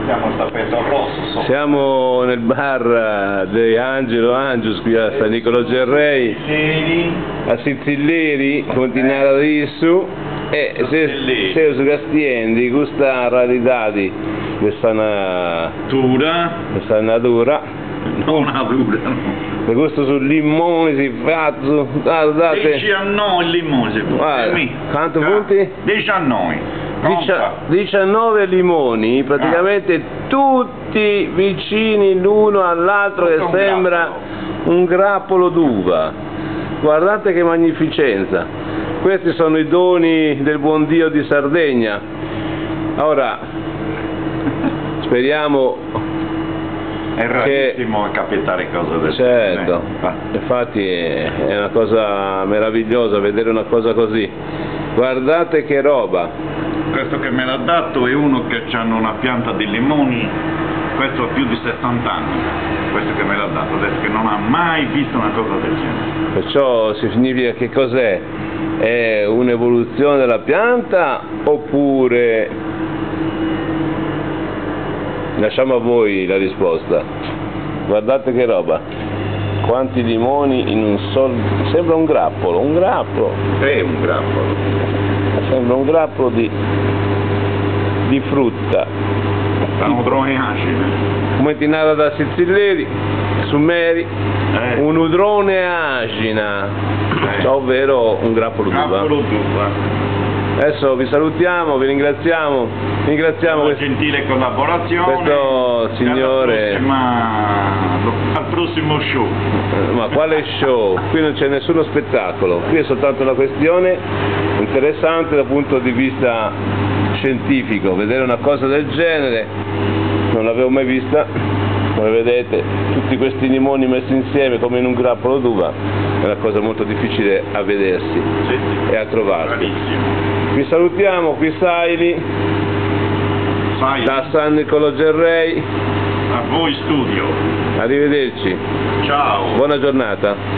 Siamo al tappeto rosso. Siamo nel bar di Angelo Angius qui a San Nicolò Gerrei, a Sizzilleri, continuare adesso, e se su Castiendi, questa rarità di questa natura, non natura, no. E questo sul limone si fa, guardate. 19 limoni, quanti punti? 19. 19 limoni, praticamente tutti vicini l'uno all'altro, che sembra un grappolo d'uva. Guardate che magnificenza. Questi sono i doni del buon Dio di Sardegna. Ora speriamo. È rarissimo capitare cose del genere. Certo, infatti è una cosa meravigliosa vedere una cosa così. Guardate che roba. Questo che me l'ha dato è uno che hanno una pianta di limoni, questo ha più di 60 anni, questo che me l'ha dato, ha detto che non ha mai visto una cosa del genere. Perciò significa che cos'è? È un'evoluzione della pianta oppure... Lasciamo a voi la risposta. Guardate che roba. Quanti limoni in un solo... Sembra un grappolo, un grappolo. È un grappolo. Sembra un grappolo di frutta. Un udrone acida. Come tinara da Sizzilleri, Summeri, un udrone acina, ovvero un grappolo d'uva. Adesso vi salutiamo, vi ringraziamo la gentile collaborazione. Questo signore. Al prossimo show. Ma quale show? Qui non c'è nessuno spettacolo, qui è soltanto una questione interessante dal punto di vista scientifico. Vedere una cosa del genere non l'avevo mai vista. Come vedete, tutti questi limoni messi insieme come in un grappolo d'uva è una cosa molto difficile a vedersi e a trovarsi. Vi salutiamo, qui Saili, da San Nicolò Gerrei. A voi studio. Arrivederci. Ciao. Buona giornata.